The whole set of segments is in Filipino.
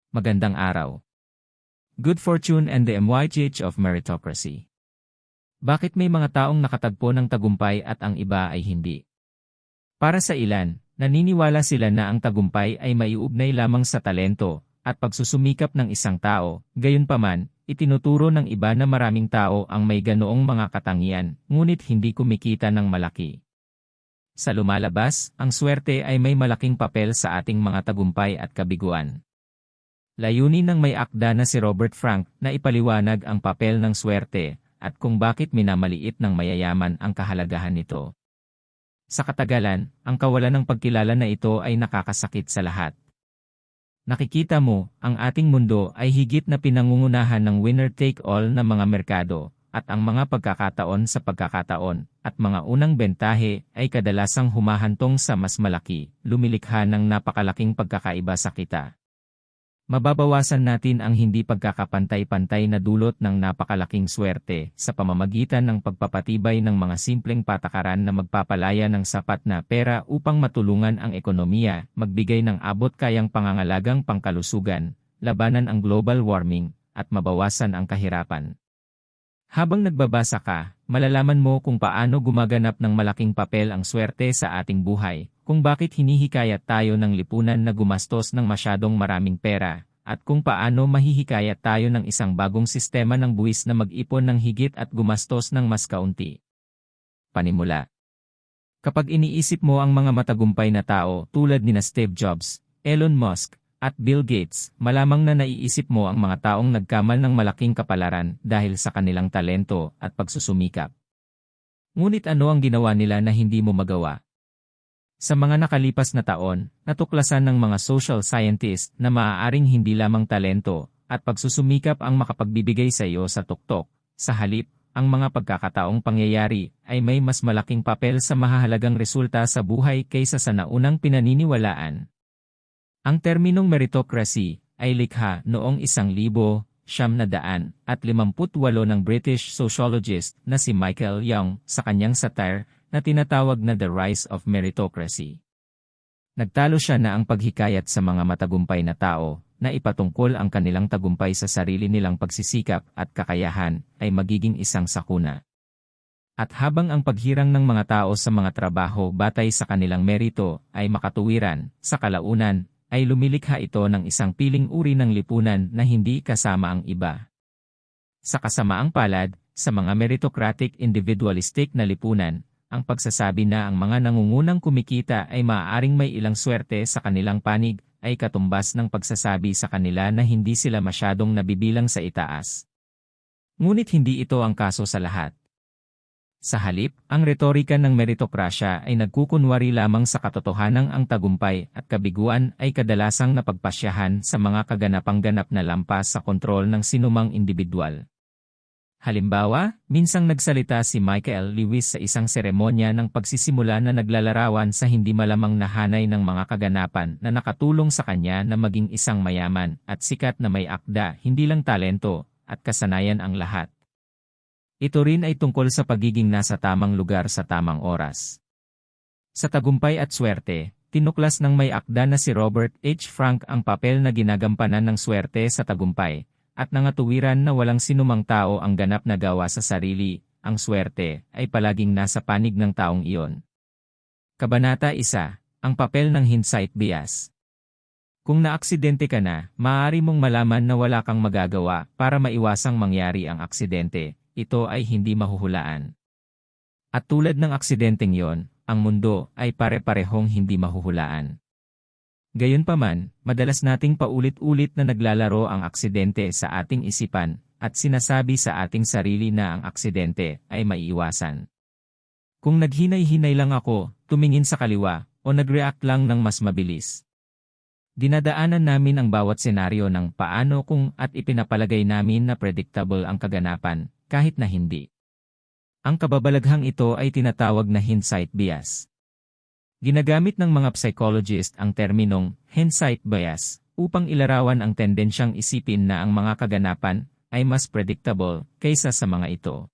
Magandang araw. Good fortune and the MYGH of meritocracy. Bakit may mga taong nakatagpo ng tagumpay at ang iba ay hindi? Para sa ilan, naniniwala sila na ang tagumpay ay maiugnay lamang sa talento at pagsusumikap ng isang tao, gayunpaman, itinuturo ng iba na maraming tao ang may ganoong mga katangian, ngunit hindi kumikita ng malaki. Sa lumalabas, ang swerte ay may malaking papel sa ating mga tagumpay at kabiguan. Layunin ng may akda na si Robert Frank na ipaliwanag ang papel ng swerte at kung bakit minamaliit ng mayayaman ang kahalagahan nito. Sa katagalan, ang kawalan ng pagkilala na ito ay nakakasakit sa lahat. Nakikita mo, ang ating mundo ay higit na pinangungunahan ng winner-take-all na mga merkado, at ang mga pagkakataon sa pagkakataon, at mga unang bentahe ay kadalasang humahantong sa mas malaki, lumilikha ng napakalaking pagkakaiba sa kita. Mababawasan natin ang hindi pagkakapantay-pantay na dulot ng napakalaking swerte sa pamamagitan ng pagpapatibay ng mga simpleng patakaran na magpapalaya ng sapat na pera upang matulungan ang ekonomiya, magbigay ng abot-kayang pangangalagang pangkalusugan, labanan ang global warming, at mabawasan ang kahirapan. Habang nagbabasa ka, malalaman mo kung paano gumaganap ng malaking papel ang swerte sa ating buhay, kung bakit hinihikayat tayo ng lipunan na gumastos ng masyadong maraming pera, at kung paano mahihikayat tayo ng isang bagong sistema ng buwis na mag-ipon ng higit at gumastos ng mas kaunti. Panimula. Kapag iniisip mo ang mga matagumpay na tao tulad nina Steve Jobs, Elon Musk, at Bill Gates, malamang na naiisip mo ang mga taong nagkamal ng malaking kapalaran dahil sa kanilang talento at pagsusumikap. Ngunit ano ang ginawa nila na hindi mo magawa? Sa mga nakalipas na taon, natuklasan ng mga social scientists na maaaring hindi lamang talento at pagsusumikap ang makapagbibigay sa iyo sa tuktok. Sa halip, ang mga pagkakataong pangyayari ay may mas malaking papel sa mahahalagang resulta sa buhay kaysa sa naunang pinaniniwalaan. Ang terminong meritocracy ay likha noong 1958 ng British sociologist na si Michael Young sa kanyang satire na tinatawag na The Rise of Meritocracy. Nagtalo siya na ang paghikayat sa mga matagumpay na tao na ipatungkol ang kanilang tagumpay sa sarili nilang pagsisikap at kakayahan ay magiging isang sakuna. At habang ang paghirang ng mga tao sa mga trabaho batay sa kanilang merito ay makatuwiran, sa kalaunan, ay lumilikha ito ng isang piling uri ng lipunan na hindi kasama ang iba. Sa kasamaang palad, sa mga meritocratic individualistic na lipunan, ang pagsasabi na ang mga nangungunang kumikita ay maaaring may ilang swerte sa kanilang panig ay katumbas ng pagsasabi sa kanila na hindi sila masyadong nabibilang sa itaas. Ngunit hindi ito ang kaso sa lahat. Sa halip, ang retorika ng meritokrasya ay nagkukunwari lamang sa katotohanang ang tagumpay at kabiguan ay kadalasang napagpasyahan sa mga kaganapang ganap na lampas sa kontrol ng sinumang individual. Halimbawa, minsang nagsalita si Michael Lewis sa isang seremonya ng pagsisimula na naglalarawan sa hindi malamang nahanay ng mga kaganapan na nakatulong sa kanya na maging isang mayaman at sikat na may akda, hindi lang talento at kasanayan ang lahat. Ito rin ay tungkol sa pagiging nasa tamang lugar sa tamang oras. Sa tagumpay at swerte, tinuklas ng may akda na si Robert H. Frank ang papel na ginagampanan ng swerte sa tagumpay, at nangatuwiran na walang sinumang tao ang ganap na gawa sa sarili, ang swerte ay palaging nasa panig ng taong iyon. Kabanata 1, ang papel ng hindsight bias. Kung naaksidente ka na, maaari mong malaman na wala kang magagawa para maiwasang mangyari ang aksidente. Ito ay hindi mahuhulaan. At tulad ng aksidenteng yon, ang mundo ay pare-parehong hindi mahuhulaan. Gayunpaman, madalas nating paulit-ulit na naglalaro ang aksidente sa ating isipan at sinasabi sa ating sarili na ang aksidente ay maiiwasan. Kung naghinay-hinay lang ako, tumingin sa kaliwa, o nag-react lang ng mas mabilis. Dinadaanan namin ang bawat senaryo ng paano kung at ipinapalagay namin na predictable ang kaganapan, kahit na hindi. Ang kababalaghang ito ay tinatawag na hindsight bias. Ginagamit ng mga psychologist ang terminong hindsight bias upang ilarawan ang tendensyang isipin na ang mga kaganapan ay mas predictable kaysa sa mga ito.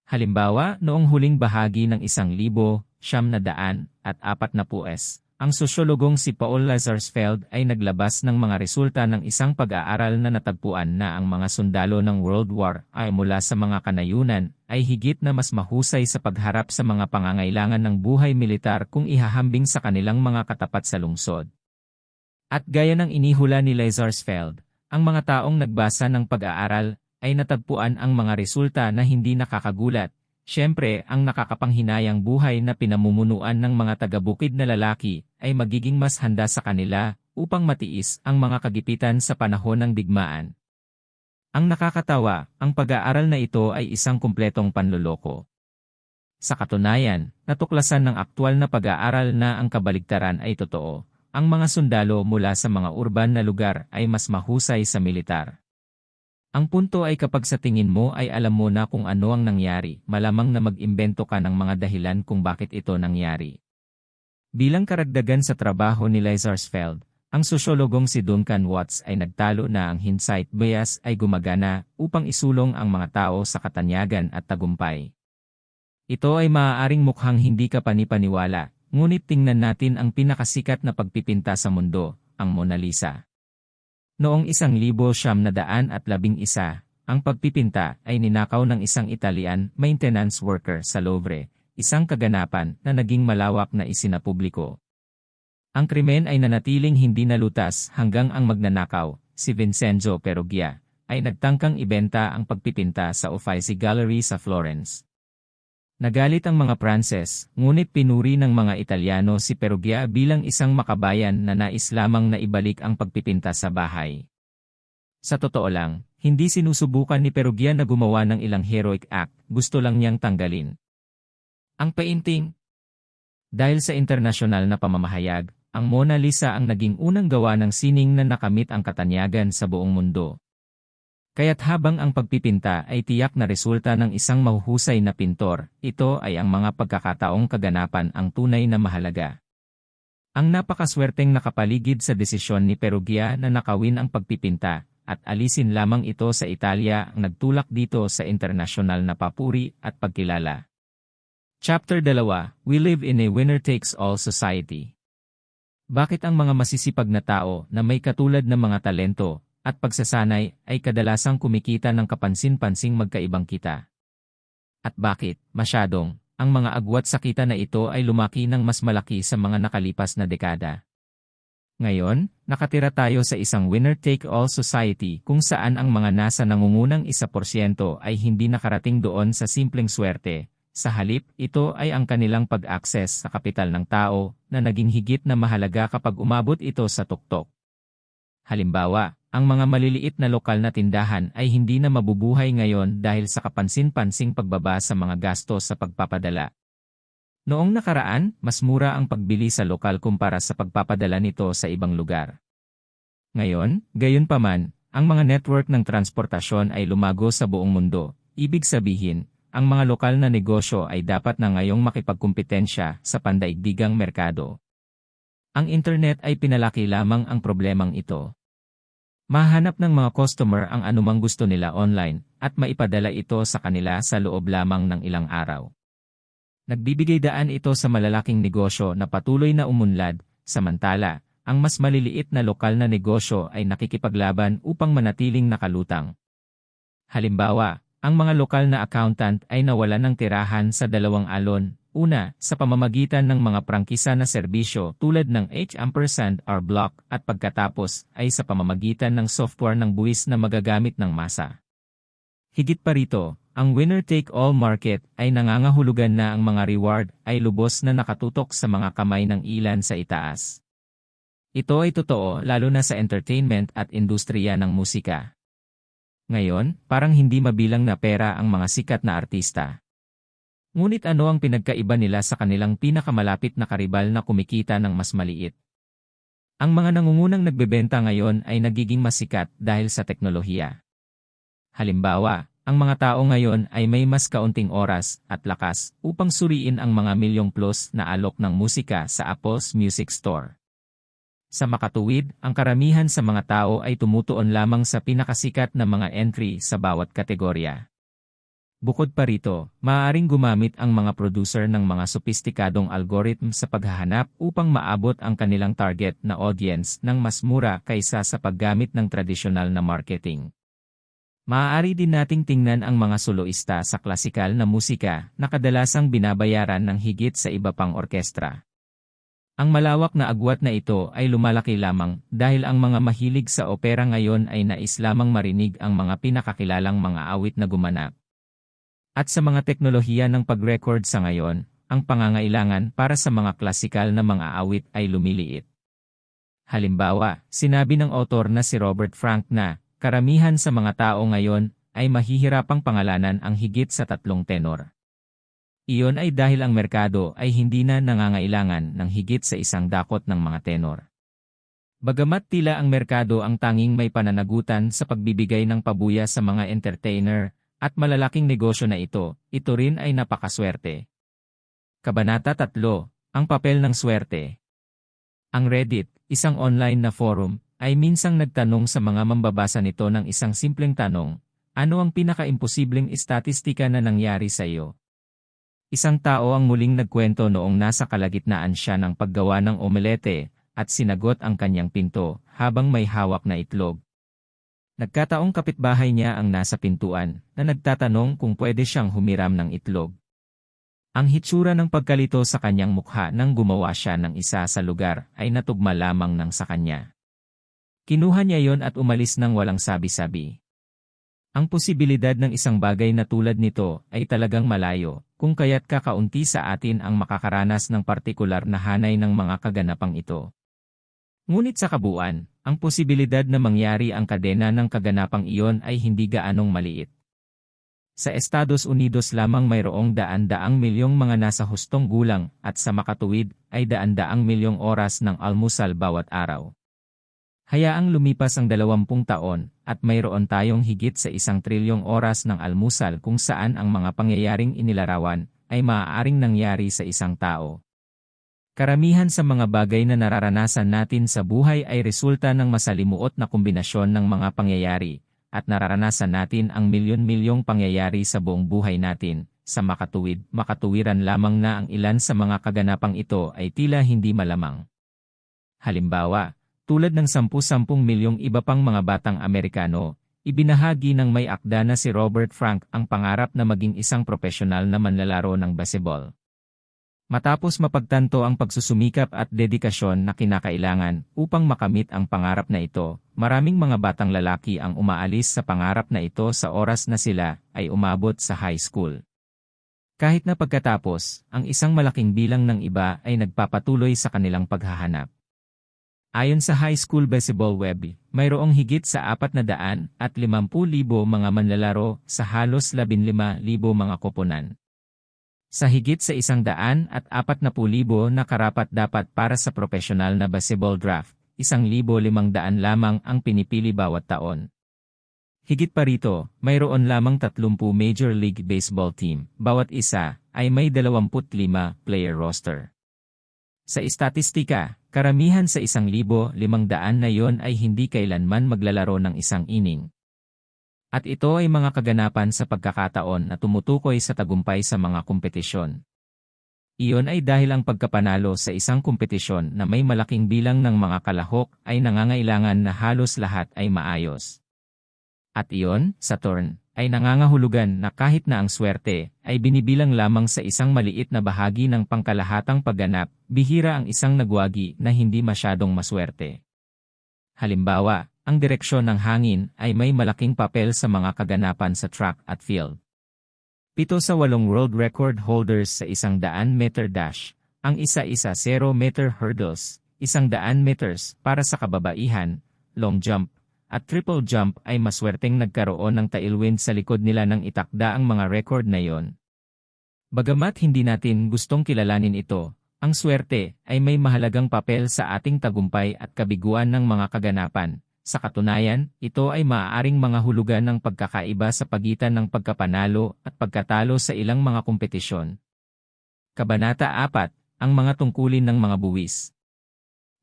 Halimbawa, noong huling bahagi ng 1940s, ang sosyologong si Paul Lazarsfeld ay naglabas ng mga resulta ng isang pag-aaral na natagpuan na ang mga sundalo ng World War ay mula sa mga kanayunan ay higit na mas mahusay sa pagharap sa mga pangangailangan ng buhay militar kung ihahambing sa kanilang mga katapat sa lungsod. At gaya ng inihula ni Lazarsfeld, ang mga taong nagbasa ng pag-aaral ay natagpuan ang mga resulta na hindi nakakagulat. Siyempre, ang nakakapanghinayang buhay na pinamumunuan ng mga taga-bukid na lalaki ay magiging mas handa sa kanila upang matiis ang mga kagipitan sa panahon ng digmaan. Ang nakakatawa, ang pag-aaral na ito ay isang kumpletong panloloko. Sa katunayan, natuklasan ng aktwal na pag-aaral na ang kabaligtaran ay totoo. Ang mga sundalo mula sa mga urban na lugar ay mas mahusay sa militar. Ang punto ay kapag sa tingin mo ay alam mo na kung ano ang nangyari, malamang na mag-imbento ka ng mga dahilan kung bakit ito nangyari. Bilang karagdagan sa trabaho ni Lazarsfeld, ang sosyologong si Duncan Watts ay nagtalo na ang hindsight bias ay gumagana upang isulong ang mga tao sa katanyagan at tagumpay. Ito ay maaaring mukhang hindi ka panipaniwala, ngunit tingnan natin ang pinakasikat na pagpipinta sa mundo, ang Mona Lisa. Noong 1911, ang pagpipinta ay ninakaw ng isang Italian maintenance worker sa Louvre, isang kaganapan na naging malawak na isinapubliko. Ang krimen ay nanatiling hindi nalutas hanggang ang magnanakaw, si Vincenzo Perugia, ay nagtangkang ibenta ang pagpipinta sa Uffizi Gallery sa Florence. Nagalit ang mga Pranses, ngunit pinuri ng mga Italyano si Perugia bilang isang makabayan na nais lamang na ibalik ang pagpipinta sa bahay. Sa totoo lang, hindi sinusubukan ni Perugia na gumawa ng ilang heroic act, gusto lang niyang tanggalin ang painting. Dahil sa internasyonal na pamamahayag, ang Mona Lisa ang naging unang gawa ng sining na nakamit ang katanyagan sa buong mundo. Kaya't habang ang pagpipinta ay tiyak na resulta ng isang mahuhusay na pintor, ito ay ang mga pagkakataong kaganapan ang tunay na mahalaga. Ang napakaswerteng nakapaligid sa desisyon ni Perugia na nakawin ang pagpipinta, at alisin lamang ito sa Italia ang nagtulak dito sa internasyonal na papuri at pagkilala. Chapter 2, We Live in a Winner-Takes-All Society. Bakit ang mga masisipag na tao na may katulad ng mga talento at pagsasanay ay kadalasang kumikita ng kapansin-pansing magkaibang kita? At bakit, masyadong, ang mga agwat sa kita na ito ay lumaki ng mas malaki sa mga nakalipas na dekada? Ngayon, nakatira tayo sa isang winner-take-all society kung saan ang mga nasa nangungunang 1% ay hindi nakarating doon sa simpleng swerte. Sa halip, ito ay ang kanilang pag-access sa kapital ng tao na naging higit na mahalaga kapag umabot ito sa tuktok. Halimbawa, ang mga maliliit na lokal na tindahan ay hindi na mabubuhay ngayon dahil sa kapansin-pansing pagbaba sa mga gastos sa pagpapadala. Noong nakaraan, mas mura ang pagbili sa lokal kumpara sa pagpapadala nito sa ibang lugar. Ngayon, gayunpaman, ang mga network ng transportasyon ay lumago sa buong mundo. Ibig sabihin, ang mga lokal na negosyo ay dapat na ngayong makipagkumpetensya sa pandaigdigang merkado. Ang internet ay pinalaki lamang ang problemang ito. Mahanap ng mga customer ang anumang gusto nila online at maipadala ito sa kanila sa loob lamang ng ilang araw. Nagbibigay daan ito sa malalaking negosyo na patuloy na umunlad, samantala, ang mas maliliit na lokal na negosyo ay nakikipaglaban upang manatiling nakalutang. Halimbawa, ang mga lokal na accountant ay nawalan ng tirahan sa dalawang alon. Una, sa pamamagitan ng mga prangkisa na serbisyo tulad ng H&R Block at pagkatapos ay sa pamamagitan ng software ng buwis na magagamit ng masa. Higit pa rito, ang winner-take-all market ay nangangahulugan na ang mga reward ay lubos na nakatutok sa mga kamay ng ilan sa itaas. Ito ay totoo lalo na sa entertainment at industriya ng musika. Ngayon, parang hindi mabilang na pera ang mga sikat na artista. Ngunit ano ang pinagkaiba nila sa kanilang pinakamalapit na karibal na kumikita ng mas maliit? Ang mga nangungunang nagbebenta ngayon ay nagiging mas sikat dahil sa teknolohiya. Halimbawa, ang mga tao ngayon ay may mas kaunting oras at lakas upang suriin ang mga milyong plus na alok ng musika sa Apple's Music Store. Sa makatuwid, ang karamihan sa mga tao ay tumutuon lamang sa pinakasikat na mga entry sa bawat kategorya. Bukod pa rito, maaaring gumamit ang mga producer ng mga sopistikadong algorithm sa paghahanap upang maabot ang kanilang target na audience ng mas mura kaysa sa paggamit ng tradisyonal na marketing. Maaari din nating tingnan ang mga soloista sa klasikal na musika na kadalasang binabayaran ng higit sa iba pang orkestra. Ang malawak na agwat na ito ay lumalaki lamang dahil ang mga mahilig sa opera ngayon ay nais lamang marinig ang mga pinakakilalang mga awit na gumanap. At sa mga teknolohiya ng pag-record sa ngayon, ang pangangailangan para sa mga klasikal na mga awit ay lumiliit. Halimbawa, sinabi ng author na si Robert Frank na, karamihan sa mga tao ngayon ay mahihirapang pangalanan ang higit sa 3 tenor. Iyon ay dahil ang merkado ay hindi na nangangailangan ng higit sa 1 dakot ng mga tenor. Bagamat tila ang merkado ang tanging may pananagutan sa pagbibigay ng pabuya sa mga entertainer, at malalaking negosyo na ito rin ay napakaswerte. Kabanata 3, ang papel ng swerte. Ang Reddit, isang online na forum, ay minsang nagtanong sa mga mambabasa nito ng isang simpleng tanong, ano ang pinaka-imposibleng estatistika na nangyari sa iyo? Isang tao ang muling nagkwento noong nasa kalagitnaan siya ng paggawa ng omelete, at sinagot ang kanyang pinto habang may hawak na itlog. Nagkataong kapitbahay niya ang nasa pintuan na nagtatanong kung pwede siyang humiram ng itlog. Ang hitsura ng pagkalito sa kanyang mukha nang gumawa siya ng isa sa lugar ay natugma lamang ng sa kanya. Kinuha niya yon at umalis nang walang sabi-sabi. Ang posibilidad ng isang bagay na tulad nito ay talagang malayo, kung kaya't kakaunti sa atin ang makakaranas ng partikular na hanay ng mga kaganapang ito. Ngunit sa kabuuan, ang posibilidad na mangyari ang kadena ng kaganapang iyon ay hindi gaanong maliit. Sa Estados Unidos lamang mayroong daan-daang milyong mga nasa hustong gulang at sa makatuwid ay daan-daang milyong oras ng almusal bawat araw. Hayaang lumipas ang 20 taon at mayroon tayong higit sa 1 trilyong oras ng almusal kung saan ang mga pangyayaring inilarawan ay maaaring nangyari sa isang tao. Karamihan sa mga bagay na nararanasan natin sa buhay ay resulta ng masalimuot na kombinasyon ng mga pangyayari, at nararanasan natin ang milyon-milyong pangyayari sa buong buhay natin. Sa makatuwiran lamang na ang ilan sa mga kaganapang ito ay tila hindi malamang. Halimbawa, tulad ng 10-10 milyong iba pang mga batang Amerikano, ibinahagi ng may akda na si Robert Frank ang pangarap na maging isang profesional na manlalaro ng baseball. Matapos mapagtanto ang pagsusumikap at dedikasyon na kinakailangan upang makamit ang pangarap na ito, maraming mga batang lalaki ang umaalis sa pangarap na ito sa oras na sila ay umabot sa high school. Kahit na pagkatapos, ang isang malaking bilang ng iba ay nagpapatuloy sa kanilang paghahanap. Ayon sa High School Baseball Web, mayroong higit sa 450,000 mga manlalaro sa halos 15,000 mga koponan. Sa higit sa 140,000 na karapat-dapat para sa profesional na baseball draft, 1,500 lamang ang pinipili bawat taon. Higit pa rito, mayroon lamang 30 Major League Baseball team, bawat isa ay may 25-player roster. Sa estatistika, karamihan sa 1,500 na yon ay hindi kailanman maglalaro ng isang inning. At ito ay mga kaganapan sa pagkakataon na tumutukoy sa tagumpay sa mga kompetisyon. Iyon ay dahil ang pagkapanalo sa isang kompetisyon na may malaking bilang ng mga kalahok ay nangangailangan na halos lahat ay maayos. At iyon, sa turn, ay nangangahulugan na kahit na ang swerte ay binibilang lamang sa isang maliit na bahagi ng pangkalahatang pagganap, bihira ang isang nagwagi na hindi masyadong maswerte. Halimbawa, ang direksyon ng hangin ay may malaking papel sa mga kaganapan sa track at field. 7 sa 8 world record holders sa 100-meter dash, ang isa-0 meter hurdles, 100 meters para sa kababaihan, long jump, at triple jump ay maswerteng nagkaroon ng tailwind sa likod nila nang itakda ang mga record na yon. Bagamat hindi natin gustong kilalanin ito, ang swerte ay may mahalagang papel sa ating tagumpay at kabiguan ng mga kaganapan. Sa katunayan, ito ay maaaring mga hulugan ng pagkakaiba sa pagitan ng pagkapanalo at pagkatalo sa ilang mga kompetisyon. Kabanata 4, ang mga tungkulin ng mga buwis.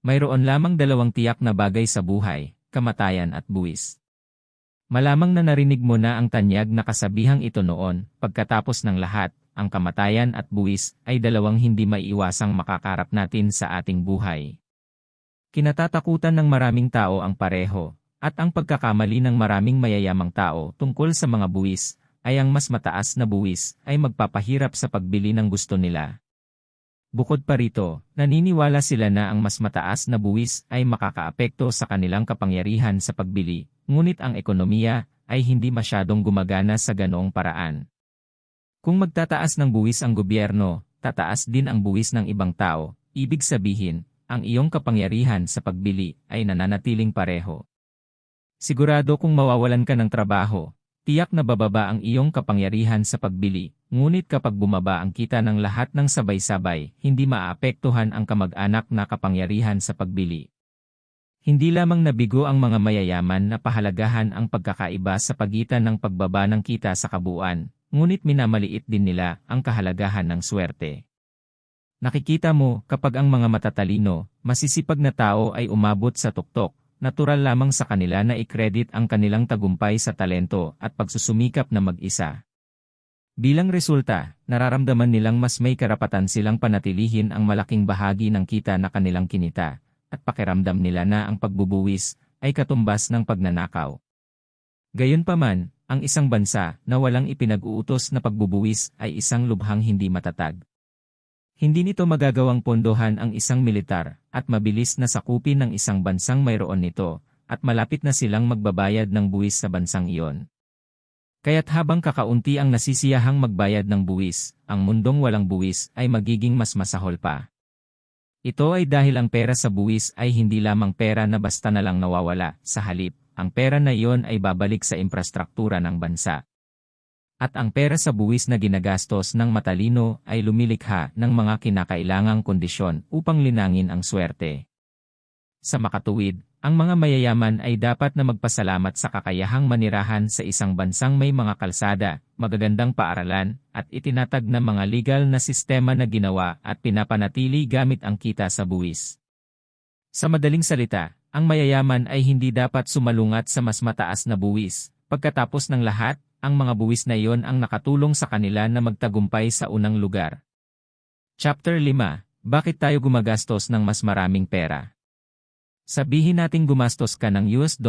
Mayroon lamang 2 tiyak na bagay sa buhay, kamatayan at buwis. Malamang na narinig mo na ang tanyag na kasabihang ito noon, pagkatapos ng lahat, ang kamatayan at buwis ay dalawang hindi maiiwasang makakarap natin sa ating buhay. Kinatatakutan ng maraming tao ang pareho, at ang pagkakamali ng maraming mayayamang tao tungkol sa mga buwis, ay ang mas mataas na buwis ay magpapahirap sa pagbili ng gusto nila. Bukod pa rito, naniniwala sila na ang mas mataas na buwis ay makakaapekto sa kanilang kapangyarihan sa pagbili, ngunit ang ekonomiya ay hindi masyadong gumagana sa ganoong paraan. Kung magtataas ng buwis ang gobyerno, tataas din ang buwis ng ibang tao, ibig sabihin, ang iyong kapangyarihan sa pagbili ay nananatiling pareho. Sigurado kung mawawalan ka ng trabaho, tiyak na bababa ang iyong kapangyarihan sa pagbili, ngunit kapag bumaba ang kita ng lahat ng sabay-sabay, hindi maaapektuhan ang kamag-anak na kapangyarihan sa pagbili. Hindi lamang nabigo ang mga mayayaman na pahalagahan ang pagkakaiba sa pagitan ng pagbaba ng kita sa kabuuan, ngunit minamaliit din nila ang kahalagahan ng swerte. Nakikita mo, kapag ang mga matatalino, masisipag na tao ay umabot sa tuktok, natural lamang sa kanila na i-credit ang kanilang tagumpay sa talento at pagsusumikap na mag-isa. Bilang resulta, nararamdaman nilang mas may karapatan silang panatilihin ang malaking bahagi ng kita na kanilang kinita, at pakiramdam nila na ang pagbubuwis ay katumbas ng pagnanakaw. Gayunpaman, ang isang bansa na walang ipinag-uutos na pagbubuwis ay isang lubhang hindi matatag. Hindi nito magagawang pondohan ang isang militar at mabilis na sakupin ng isang bansang mayroon nito at malapit na silang magbabayad ng buwis sa bansang iyon. Kaya't habang kakaunti ang nasisiyahang magbayad ng buwis, ang mundong walang buwis ay magiging mas masahol pa. Ito ay dahil ang pera sa buwis ay hindi lamang pera na basta na lang nawawala, sa halip, ang pera na iyon ay babalik sa infrastruktura ng bansa. At ang pera sa buwis na ginagastos ng matalino ay lumilikha ng mga kinakailangang kondisyon upang linangin ang swerte. Sa makatuwid, ang mga mayayaman ay dapat na magpasalamat sa kakayahang manirahan sa isang bansang may mga kalsada, magagandang paaralan, at itinatag na mga legal na sistema na ginawa at pinapanatili gamit ang kita sa buwis. Sa madaling salita, ang mayayaman ay hindi dapat sumalungat sa mas mataas na buwis. Pagkatapos ng lahat, ang mga buwis na iyon ang nakatulong sa kanila na magtagumpay sa unang lugar. Chapter 5: Bakit tayo gumagastos ng mas maraming pera? Sabihin nating gumastos ka ng $2,000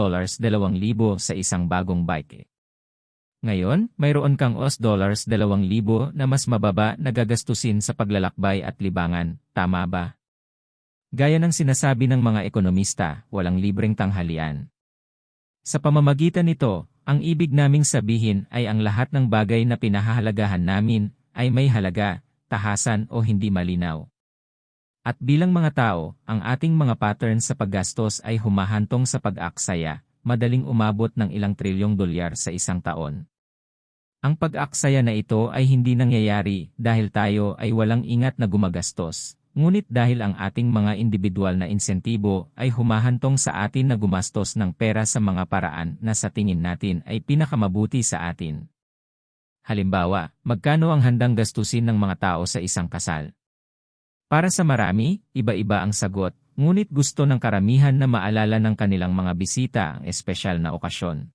sa isang bagong bike. Ngayon, mayroon kang $2,000 na mas mababa na gagastusin sa paglalakbay at libangan, tama ba? Gaya ng sinasabi ng mga ekonomista, walang libreng tanghalian. Sa pamamagitan nito, ang ibig naming sabihin ay ang lahat ng bagay na pinahahalagahan namin ay may halaga, tahasan o hindi malinaw. At bilang mga tao, ang ating mga patterns sa paggastos ay humahantong sa pag-aksaya, madaling umabot ng ilang trilyong dolyar sa isang taon. Ang pag-aksaya na ito ay hindi nangyayari dahil tayo ay walang ingat na gumagastos, ngunit dahil ang ating mga individual na insentibo ay humahantong sa atin na gumastos ng pera sa mga paraan na sa tingin natin ay pinakamabuti sa atin. Halimbawa, magkano ang handang gastusin ng mga tao sa isang kasal? Para sa marami, iba-iba ang sagot, ngunit gusto ng karamihan na maalala ng kanilang mga bisita ang espesyal na okasyon.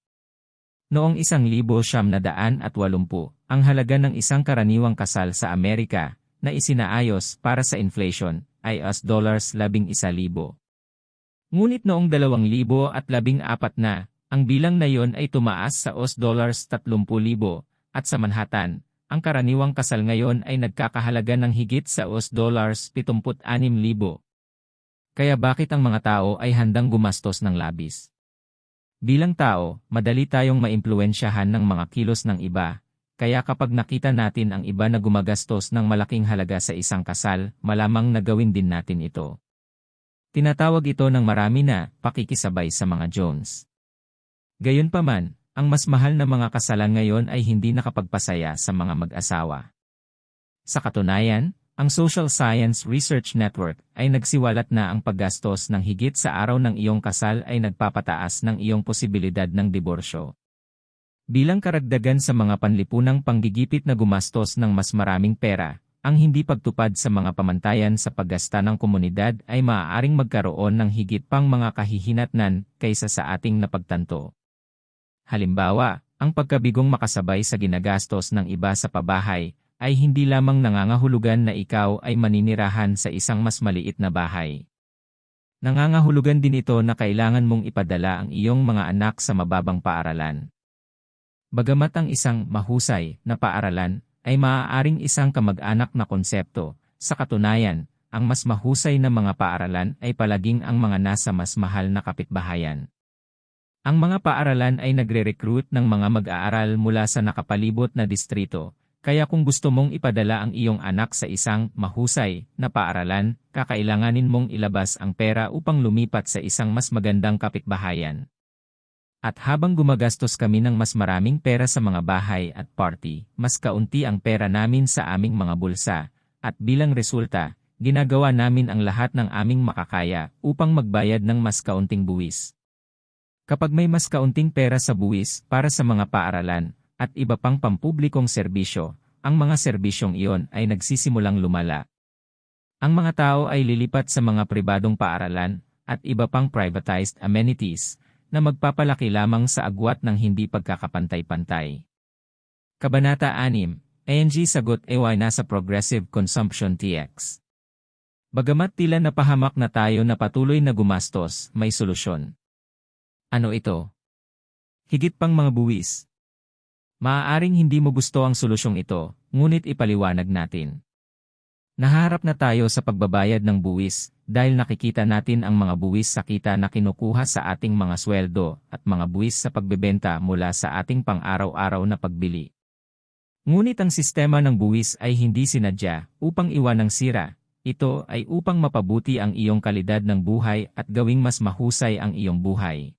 Noong 1980, ang halaga ng isang karaniwang kasal sa Amerika, na isinaayos para sa inflation, ay $11,000. Ngunit noong 2014 na, ang bilang na iyon ay tumaas sa $30,000, at sa Manhattan, ang karaniwang kasal ngayon ay nagkakahalaga ng higit sa $76,000. Kaya bakit ang mga tao ay handang gumastos ng labis? Bilang tao, madali tayong maimpluwensyahan ng mga kilos ng iba, kaya kapag nakita natin ang iba na gumagastos ng malaking halaga sa isang kasal, malamang na gawin din natin ito. Tinatawag ito ng marami na pakikisabay sa mga Jones. Gayunpaman, ang mas mahal na mga kasalan ngayon ay hindi nakapagpasaya sa mga mag-asawa. Sa katunayan, ang Social Science Research Network ay nagsiwalat na ang paggastos ng higit sa araw ng iyong kasal ay nagpapataas ng iyong posibilidad ng diborsyo. Bilang karagdagan sa mga panlipunang panggigipit na gumastos ng mas maraming pera, ang hindi pagtupad sa mga pamantayan sa paggasta ng komunidad ay maaaring magkaroon ng higit pang mga kahihinatnan kaysa sa ating napagtanto. Halimbawa, ang pagkabigong makasabay sa ginagastos ng iba sa pabahay ay hindi lamang nangangahulugan na ikaw ay maninirahan sa isang mas maliit na bahay. Nangangahulugan din ito na kailangan mong ipadala ang iyong mga anak sa mababang paaralan. Bagamat ang isang mahusay na paaralan ay maaaring isang kamag-anak na konsepto, sa katunayan, ang mas mahusay na mga paaralan ay palaging ang mga nasa mas mahal na kapitbahayan. Ang mga paaralan ay nagre-recruit ng mga mag-aaral mula sa nakapalibot na distrito. Kaya kung gusto mong ipadala ang iyong anak sa isang mahusay na paaralan, kakailanganin mong ilabas ang pera upang lumipat sa isang mas magandang kapitbahayan. At habang gumagastos kami ng mas maraming pera sa mga bahay at party, mas kaunti ang pera namin sa aming mga bulsa, at bilang resulta, ginagawa namin ang lahat ng aming makakaya upang magbayad ng mas kaunting buwis. Kapag may mas kaunting pera sa buwis para sa mga paaralan, at iba pang pampublikong serbisyo, ang mga serbisyong iyon ay nagsisimulang lumala. Ang mga tao ay lilipat sa mga pribadong paaralan at iba pang privatized amenities na magpapalaki lamang sa agwat ng hindi pagkakapantay-pantay. Kabanata 6, ANG sagot EY nasa Progressive Consumption TX. Bagamat tila napahamak na tayo na patuloy na gumastos, may solusyon. Ano ito? Higit pang mga buwis. Maaaring hindi mo gusto ang solusyong ito, ngunit ipaliwanag natin. Nahaharap na tayo sa pagbabayad ng buwis dahil nakikita natin ang mga buwis sa kita na kinukuha sa ating mga sweldo at mga buwis sa pagbebenta mula sa ating pang-araw-araw na pagbili. Ngunit ang sistema ng buwis ay hindi sinadya upang iwanang sira. Ito ay upang mapabuti ang iyong kalidad ng buhay at gawing mas mahusay ang iyong buhay.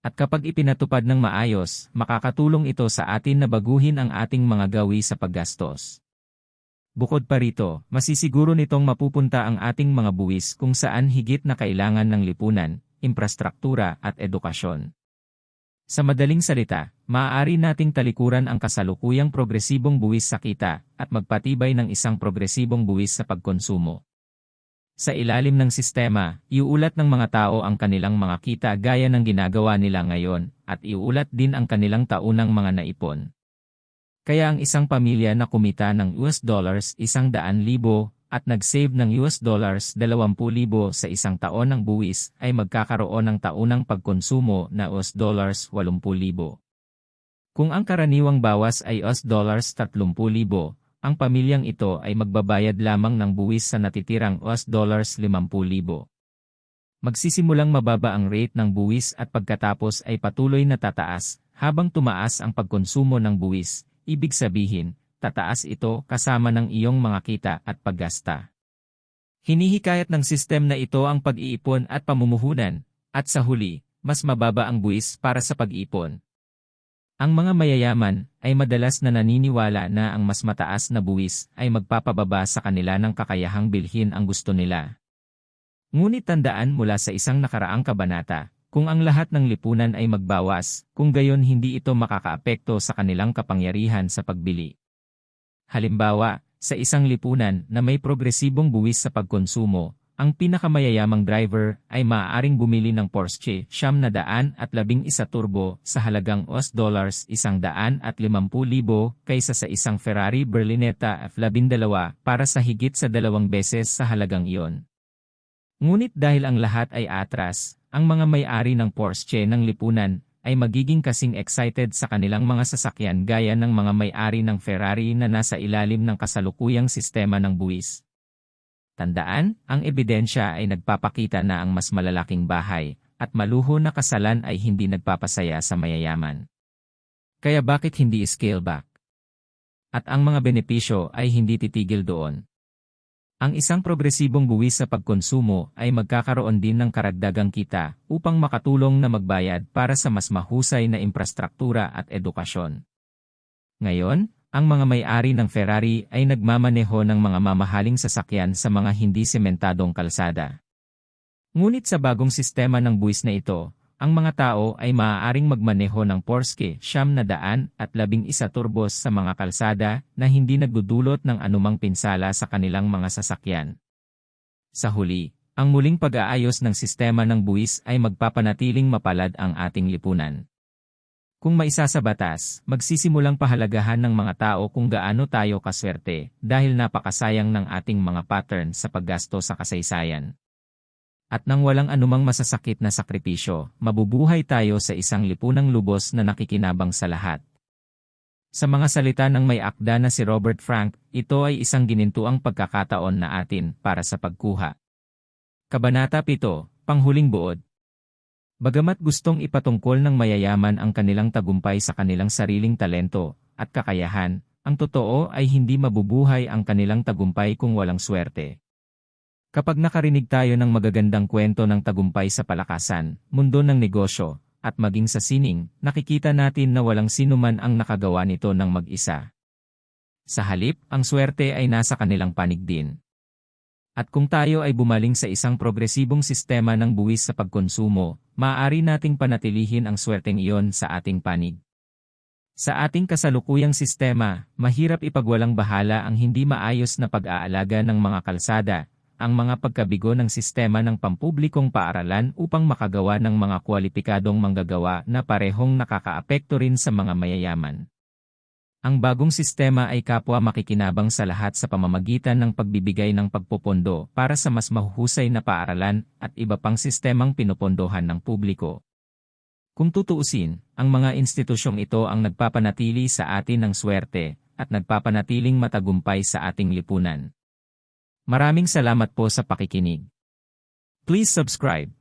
At kapag ipinatupad ng maayos, makakatulong ito sa atin na baguhin ang ating mga gawi sa paggastos. Bukod pa rito, masisiguro nitong mapupunta ang ating mga buwis kung saan higit na kailangan ng lipunan, infrastruktura at edukasyon. Sa madaling salita, maaari nating talikuran ang kasalukuyang progresibong buwis sa kita at magpatibay ng isang progresibong buwis sa pagkonsumo. Sa ilalim ng sistema, iuulat ng mga tao ang kanilang mga kita gaya ng ginagawa nila ngayon, at iuulat din ang kanilang taunang mga naipon. Kaya ang isang pamilya na kumita ng $100,000 at nag-save ng $20,000 sa isang taon ng buwis ay magkakaroon ng taunang pagkonsumo na $80,000. Kung ang karaniwang bawas ay $30,000, ang pamilyang ito ay magbabayad lamang ng buwis sa natitirang $50,000. Magsisimulang mababa ang rate ng buwis at pagkatapos ay patuloy na tataas habang tumaas ang pagkonsumo ng buwis. Ibig sabihin, tataas ito kasama ng iyong mga kita at paggasta. Hinihikayat ng sistem na ito ang pag-iipon at pamumuhunan, at sa huli, mas mababa ang buwis para sa pag-iipon. Ang mga mayayaman ay madalas na naniniwala na ang mas mataas na buwis ay magpapababa sa kanila ng kakayahang bilhin ang gusto nila. Ngunit tandaan mula sa isang nakaraang kabanata, kung ang lahat ng lipunan ay magbawas, kung gayon hindi ito makakaapekto sa kanilang kapangyarihan sa pagbili. Halimbawa, sa isang lipunan na may progresibong buwis sa pagkonsumo, ang pinakamayayamang driver ay maaaring bumili ng Porsche 911 turbo sa halagang $150,000 kaysa sa isang Ferrari Berlinetta F12 para sa higit sa 2 beses sa halagang iyon. Ngunit dahil ang lahat ay atras, ang mga may-ari ng Porsche ng lipunan ay magiging kasing excited sa kanilang mga sasakyan gaya ng mga may-ari ng Ferrari na nasa ilalim ng kasalukuyang sistema ng buwis. Tandaan, ang ebidensya ay nagpapakita na ang mas malalaking bahay at maluho na kasalan ay hindi nagpapasaya sa mayayaman. Kaya bakit hindi scale back? At ang mga benepisyo ay hindi titigil doon. Ang isang progresibong buwis sa pagkonsumo ay magkakaroon din ng karagdagang kita upang makatulong na magbayad para sa mas mahusay na infrastruktura at edukasyon. Ngayon, ang mga may-ari ng Ferrari ay nagmamaneho ng mga mamahaling sasakyan sa mga hindi sementadong kalsada. Ngunit sa bagong sistema ng buwis na ito, ang mga tao ay maaaring magmaneho ng Porsche 911 turbos sa mga kalsada na hindi nagdudulot ng anumang pinsala sa kanilang mga sasakyan. Sa huli, ang muling pag-aayos ng sistema ng buwis ay magpapanatiling mapalad ang ating lipunan. Kung maisasabatas, magsisimulang pahalagahan ng mga tao kung gaano tayo kaswerte dahil napakasayang ng ating mga pattern sa paggasto sa kasaysayan. At nang walang anumang masasakit na sakripisyo, mabubuhay tayo sa isang lipunang lubos na nakikinabang sa lahat. Sa mga salita ng may akda na si Robert Frank, ito ay isang ginintuang pagkakataon na atin para sa pagkuha. Kabanata 7, Panghuling Buod. Bagamat gustong ipatungkol ng mayayaman ang kanilang tagumpay sa kanilang sariling talento at kakayahan, ang totoo ay hindi mabubuhay ang kanilang tagumpay kung walang swerte. Kapag nakarinig tayo ng magagandang kwento ng tagumpay sa palakasan, mundo ng negosyo, at maging sa sining, nakikita natin na walang sinuman ang nakagawa nito ng mag-isa. Sa halip, ang swerte ay nasa kanilang panig din. At kung tayo ay bumaling sa isang progresibong sistema ng buwis sa pagkonsumo, maaari nating panatilihin ang swerteng iyon sa ating panig. Sa ating kasalukuyang sistema, mahirap ipagwalang bahala ang hindi maayos na pag-aalaga ng mga kalsada, ang mga pagkabigo ng sistema ng pampublikong paaralan upang makagawa ng mga kwalipikadong manggagawa na parehong nakakaapekto rin sa mga mayayaman. Ang bagong sistema ay kapwa makikinabang sa lahat sa pamamagitan ng pagbibigay ng pagpopondo para sa mas mahuhusay na paaralan at iba pang sistemang pinupondohan ng publiko. Kung tutuusin, ang mga institusyong ito ang nagpapanatili sa atin ng swerte at nagpapanatiling matagumpay sa ating lipunan. Maraming salamat po sa pakikinig. Please subscribe.